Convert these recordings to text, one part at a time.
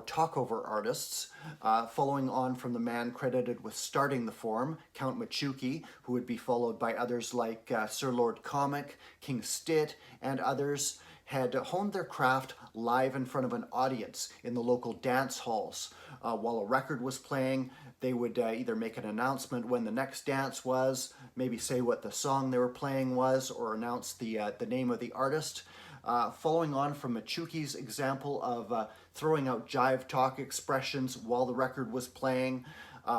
talkover artists, following on from the man credited with starting the form, Count Machuki, who would be followed by others like Sir Lord Comic, King Stitt, and others, had honed their craft live in front of an audience in the local dance halls. While a record was playing, they would either make an announcement when the next dance was, maybe say what the song they were playing was, or announce the name of the artist. Following on from Machuki's example of throwing out jive talk expressions while the record was playing,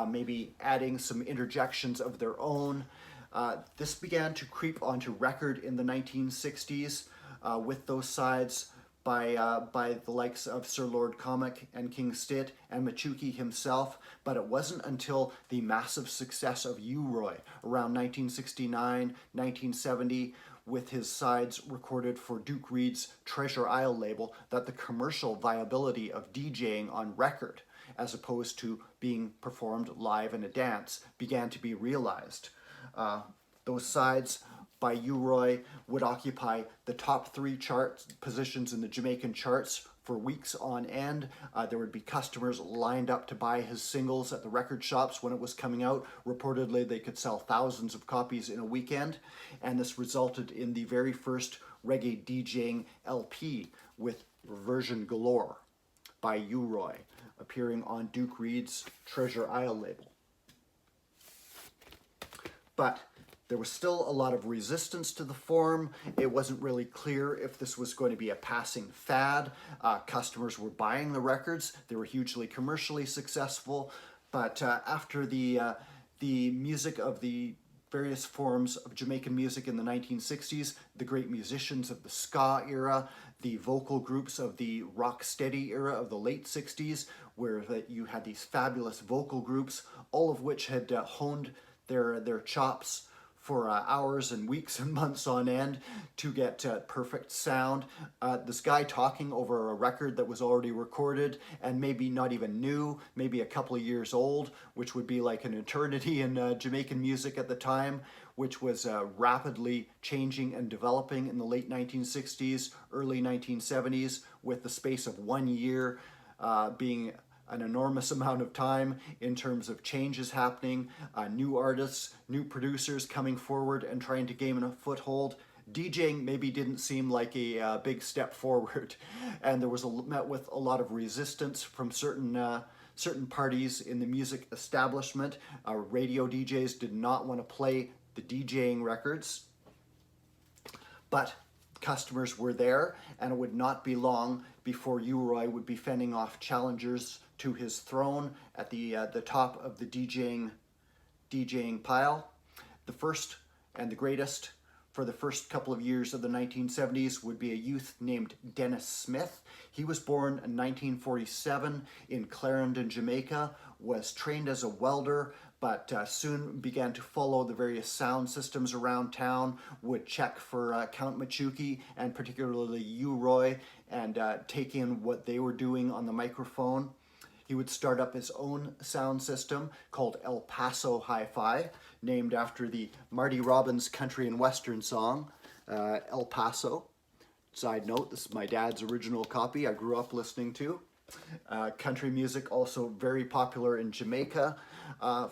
maybe adding some interjections of their own. This began to creep onto record in the 1960s with those sides by the likes of Sir Lord Comic and King Stitt and Machuki himself, but it wasn't until the massive success of U-Roy around 1969, 1970, with his sides recorded for Duke Reid's Treasure Isle label, that the commercial viability of DJing on record, as opposed to being performed live in a dance, began to be realized. Those sides by U-Roy would occupy the top 3 chart positions in the Jamaican charts for weeks on end. There would be customers lined up to buy his singles at the record shops when it was coming out. Reportedly, they could sell thousands of copies in a weekend, and this resulted in the very first reggae DJing LP with Version Galore by U-Roy, appearing on Duke Reid's Treasure Isle label. But there was still a lot of resistance to the form. It wasn't really clear if this was going to be a passing fad. Customers were buying the records. They were hugely commercially successful. But after the music of the various forms of Jamaican music in the 1960s, the great musicians of the ska era, the vocal groups of the rocksteady era of the late 60s, where you had these fabulous vocal groups, all of which had honed their chops for hours and weeks and months on end to get perfect sound. This guy talking over a record that was already recorded and maybe not even new, maybe a couple of years old, which would be like an eternity in Jamaican music at the time, which was rapidly changing and developing in the late 1960s, early 1970s, with the space of 1 year being an enormous amount of time in terms of changes happening, new artists, new producers coming forward and trying to gain a foothold. DJing maybe didn't seem like a big step forward, and there was met with a lot of resistance from certain parties in the music establishment. Radio DJs did not want to play the DJing records, but customers were there, and it would not be long before U-Roy would be fending off challengers to his throne at the top of the DJing pile. The first and the greatest for the first couple of years of the 1970s would be a youth named Dennis Smith. He was born in 1947 in Clarendon, Jamaica, was trained as a welder, but soon began to follow the various sound systems around town, would check for Count Machuki and particularly U-Roy, and take in what they were doing on the microphone. He would start up his own sound system called El Paso Hi-Fi, named after the Marty Robbins country and western song, El Paso. Side note, this is my dad's original copy I grew up listening to. Country music also very popular in Jamaica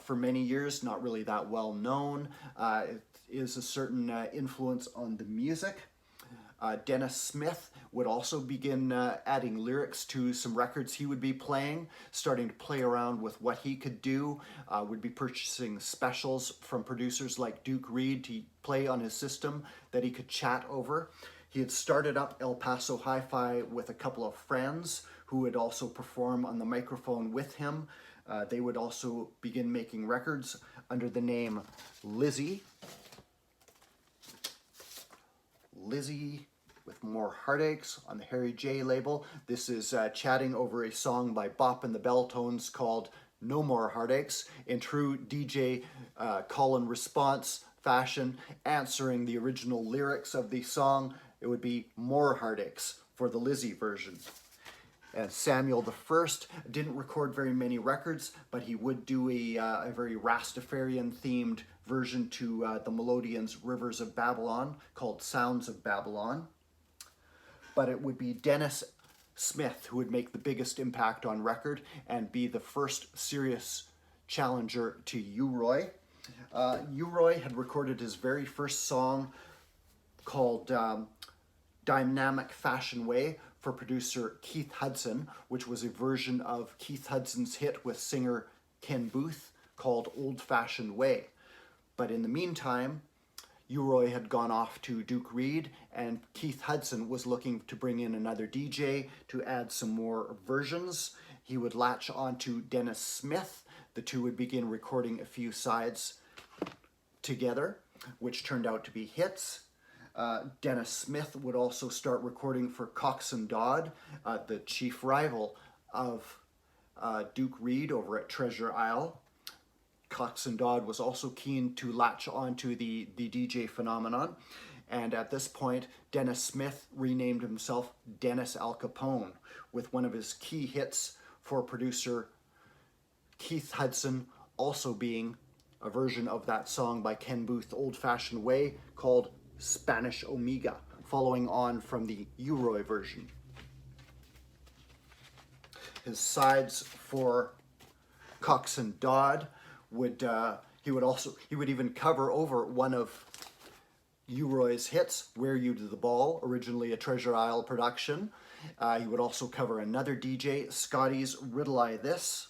for many years, not really that well known. It is a certain influence on the music. Dennis Smith would also begin adding lyrics to some records he would be playing, starting to play around with what he could do, would be purchasing specials from producers like Duke Reid to play on his system that he could chat over. He had started up El Paso Hi-Fi with a couple of friends who would also perform on the microphone with him. They would also begin making records under the name Lizzie with More Heartaches on the Harry J label. This is chatting over a song by Bop and the Belltones called No More Heartaches, in true DJ call and response fashion, answering the original lyrics of the song. It would be More Heartaches for the Lizzie version. And Samuel I didn't record very many records, but he would do a very Rastafarian-themed version to the Melodians' Rivers of Babylon called Sounds of Babylon. But it would be Dennis Smith, who would make the biggest impact on record and be the first serious challenger to U-Roy. U-Roy had recorded his very first song called Dynamic Fashion Way for producer Keith Hudson, which was a version of Keith Hudson's hit with singer Ken Booth called Old Fashioned Way. But in the meantime, U-Roy had gone off to Duke Reid, and Keith Hudson was looking to bring in another DJ to add some more versions. He would latch on to Dennis Smith. The two would begin recording a few sides together, which turned out to be hits. Dennis Smith would also start recording for Cox and Dodd, the chief rival of Duke Reid over at Treasure Isle. Cox and Dodd was also keen to latch onto the DJ phenomenon, and at this point, Dennis Smith renamed himself Dennis Alcapone, with one of his key hits for producer Keith Hudson also being a version of that song by Ken Booth, Old Fashioned Way, called Spanish Omega, following on from the U-Roy version. His sides for Cox and Dodd would he would even cover over one of U-Roy's hits, Wear You to the Ball, originally a Treasure Isle production. He would also cover another DJ, Scotty's Riddle I This.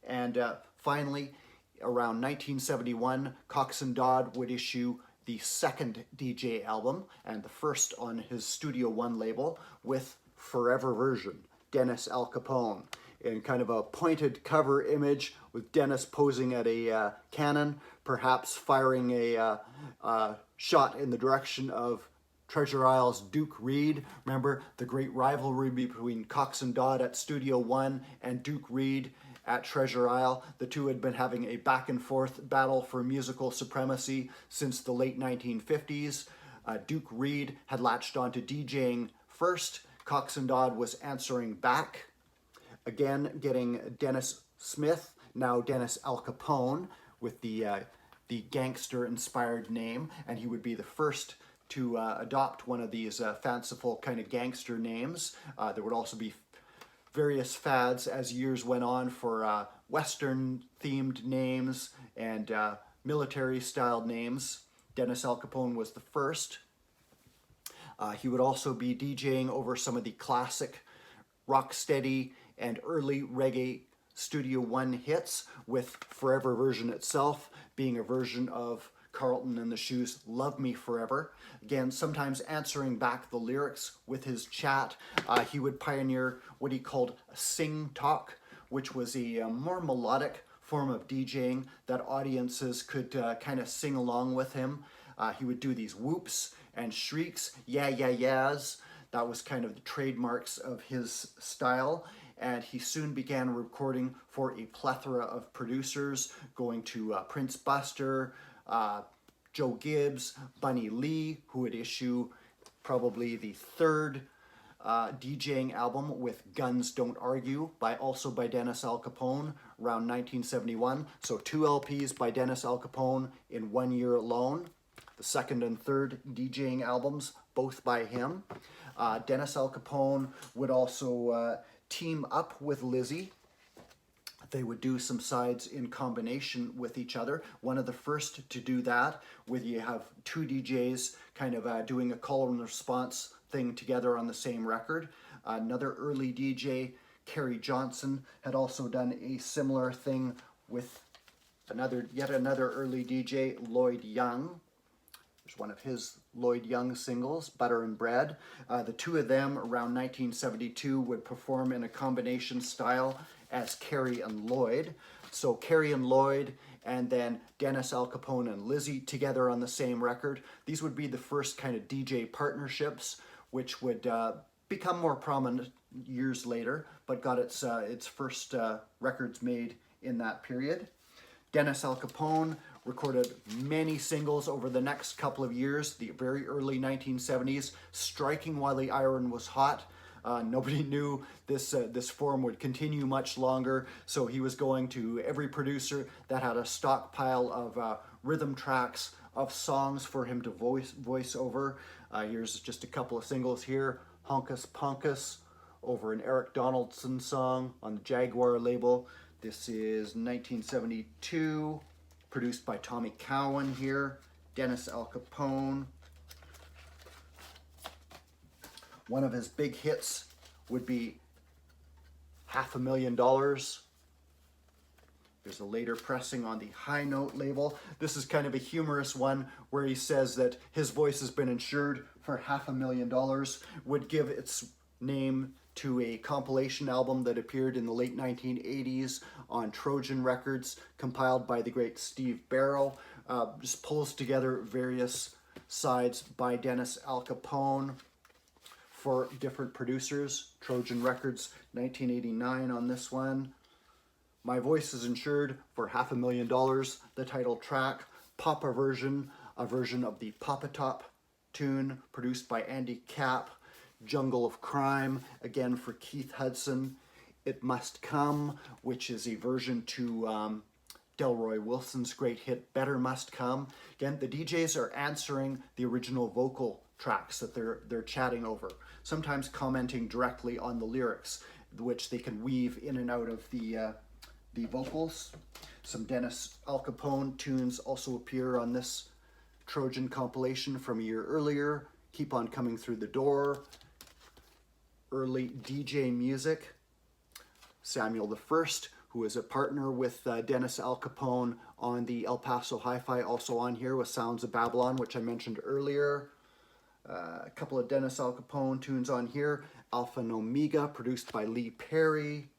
And finally, around 1971, Cox and Dodd would issue the second DJ album, and the first on his Studio One label, with Forever Version, Dennis Alcapone, in kind of a pointed cover image with Dennis posing at a cannon, perhaps firing a shot in the direction of Treasure Isle's Duke Reid. Remember the great rivalry between Cox and Dodd at Studio One and Duke Reid at Treasure Isle. The two had been having a back and forth battle for musical supremacy since the late 1950s. Duke Reid had latched on to DJing first. Cox and Dodd was answering back, again getting Dennis Smith, now Dennis Alcapone, with the gangster-inspired name, and he would be the first to adopt one of these fanciful kind of gangster names. There would also be various fads as years went on for Western-themed names and military-styled names. Dennis Alcapone was the first. He would also be DJing over some of the classic rocksteady and early reggae Studio One hits, with Forever Version itself being a version of Carlton and the Shoes' Love Me Forever. Again, sometimes answering back the lyrics with his chat. He would pioneer what he called sing talk, which was a more melodic form of DJing that audiences could kind of sing along with him. He would do these whoops and shrieks, yeah, yeah, yeahs. That was kind of the trademarks of his style. And he soon began recording for a plethora of producers, going to Prince Buster, Joe Gibbs, Bunny Lee, who would issue probably the third DJing album with Guns Don't Argue, also by Dennis Alcapone, around 1971. So 2 LPs by Dennis Alcapone in 1 year alone. The second and third DJing albums, both by him. Dennis Alcapone would also team up with Lizzie. They would do some sides in combination with each other. One of the first to do that, where you have 2 DJs kind of doing a call and response thing together on the same record. Another early DJ, Kerry Johnson, had also done a similar thing with yet another early DJ, Lloyd Young. There's one of his Lloyd Young singles, Butter and Bread. The two of them, around 1972, would perform in a combination style as Kerry and Lloyd. So Kerry and Lloyd, and then Dennis Alcapone and Lizzie together on the same record. These would be the first kind of DJ partnerships, which would become more prominent years later, but got its first records made in that period. Dennis Alcapone recorded many singles over the next couple of years, the very early 1970s, striking while the iron was hot. Nobody knew this form would continue much longer, so he was going to every producer that had a stockpile of rhythm tracks of songs for him to voice over. Here's just a couple of singles here. Honkus Ponkus, over an Eric Donaldson song on the Jaguar label. This is 1972, produced by Tommy Cowan here, Dennis Alcapone. One of his big hits would be $500,000. There's a later pressing on the High Note label. This is kind of a humorous one where he says that his voice has been insured for $500,000, would give its name to a compilation album that appeared in the late 1980s on Trojan Records, compiled by the great Steve Barrow. Just pulls together various sides by Dennis Alcapone for different producers. Trojan Records, 1989 on this one. My Voice is Insured for $500,000, the title track. Papa Version, a version of the Papa Top tune produced by Andy Capp. Jungle of Crime, again for Keith Hudson. It Must Come, which is a version to Delroy Wilson's great hit Better Must Come. Again, the DJs are answering the original vocal tracks that they're chatting over, sometimes commenting directly on the lyrics, which they can weave in and out of the vocals. Some Dennis Alcapone tunes also appear on this Trojan compilation from a year earlier. Keep On Coming Through the Door, early DJ music. Samuel I, who is a partner with Dennis Alcapone on the El Paso Hi-Fi, also on here with Sounds of Babylon, which I mentioned earlier. A couple of Dennis Alcapone tunes on here. Alpha and Omega, produced by Lee Perry.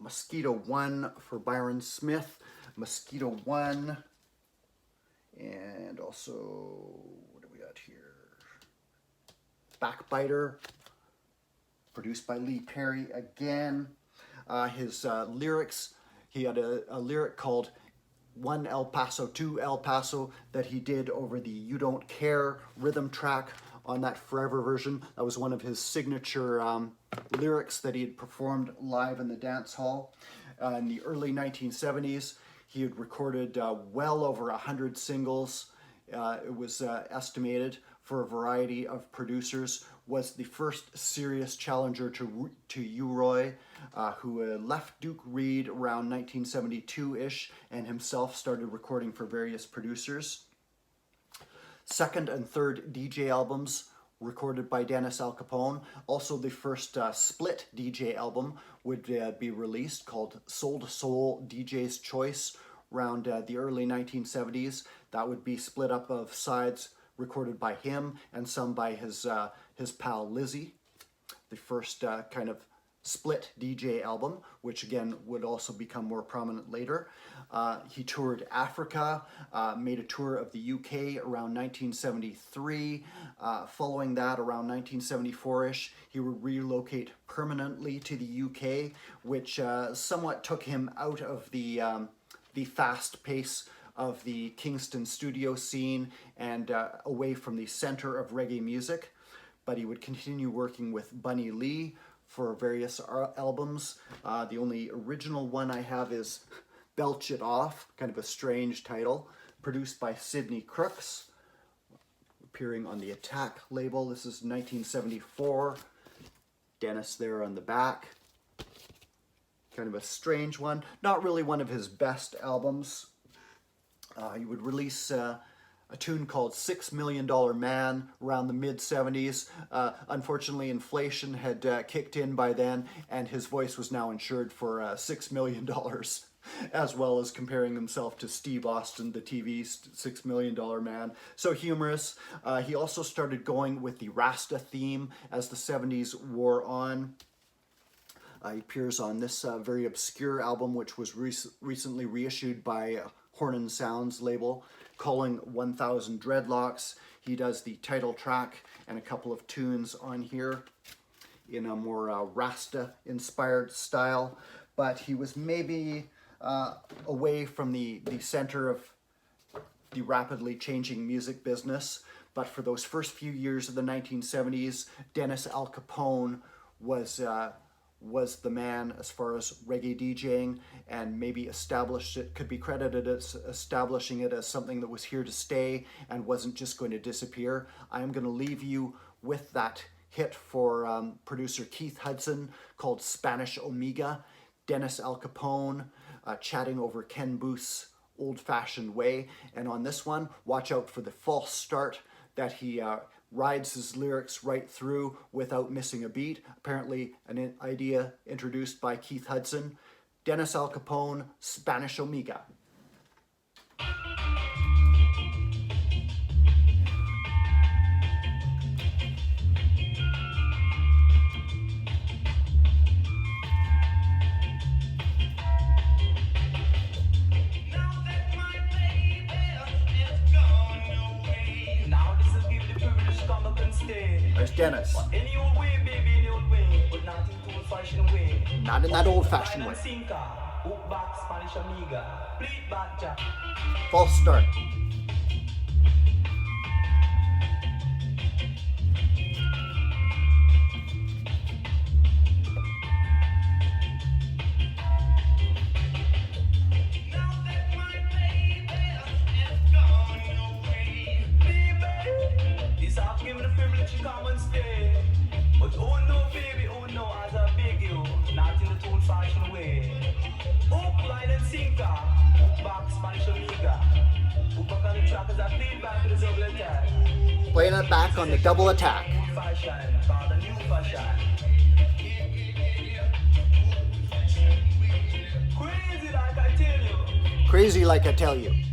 Mosquito One for Byron Smith. Mosquito One. And also, what do we got here? Backbiter, produced by Lee Perry again. His lyrics, he had a lyric called One El Paso, Two El Paso, that he did over the You Don't Care rhythm track on that Forever version. That was one of his signature lyrics that he had performed live in the dance hall. In the early 1970s, he had recorded well over 100 singles. It was estimated for a variety of producers, was the first serious challenger to U-Roy, who left Duke Reed around 1972-ish and himself started recording for various producers. Second and third DJ albums recorded by Dennis Alcapone. Also the first split DJ album would be released called Soul to Soul DJ's Choice around the early 1970s. That would be split up of sides recorded by him and some by his pal Lizzie. The first kind of split DJ album, which again would also become more prominent later. He toured Africa, made a tour of the UK around 1973. Following that, around 1974-ish, he would relocate permanently to the UK, which somewhat took him out of the fast pace of the Kingston studio scene and away from the center of reggae music. But he would continue working with Bunny Lee for various albums. The only original one I have is Belch It Off, kind of a strange title, produced by Sidney Crooks, appearing on the Attack label. This is 1974. Dennis there on the back. Kind of a strange one. Not really one of his best albums. He would release a tune called $6 Million Man around the mid-70s. Unfortunately, inflation had kicked in by then, and his voice was now insured for $6 million, as well as comparing himself to Steve Austin, the TV $6 Million Man. So humorous. He also started going with the Rasta theme as the 70s wore on. He appears on this very obscure album, which was recently reissued by Horn and Sounds label, Calling 1000 Dreadlocks. He does the title track and a couple of tunes on here in a more Rasta-inspired style, but he was maybe away from the center of the rapidly changing music business. But for those first few years of the 1970s, Dennis Alcapone was the man as far as reggae DJing, and maybe could be credited as establishing it as something that was here to stay and wasn't just going to disappear. I am going to leave you with that hit for producer Keith Hudson called Spanish Omega. Dennis Alcapone chatting over Ken Booth's Old-Fashioned Way. And on this one, watch out for the false start that he rides his lyrics right through without missing a beat. Apparently an idea introduced by Keith Hudson. Dennis Alcapone, Spanish Omega. There's Dennis. Not in that old-fashioned way. False start. But oh no, baby, oh no, as I beg you, not in the old-fashioned way. Hook, line and sinker, hook back, Spanish Omega. Hook back on the track as I played back with the double attack. Playing it back on the double attack. Old fashion, for the new fashion. Crazy like I tell you. Crazy like I tell you.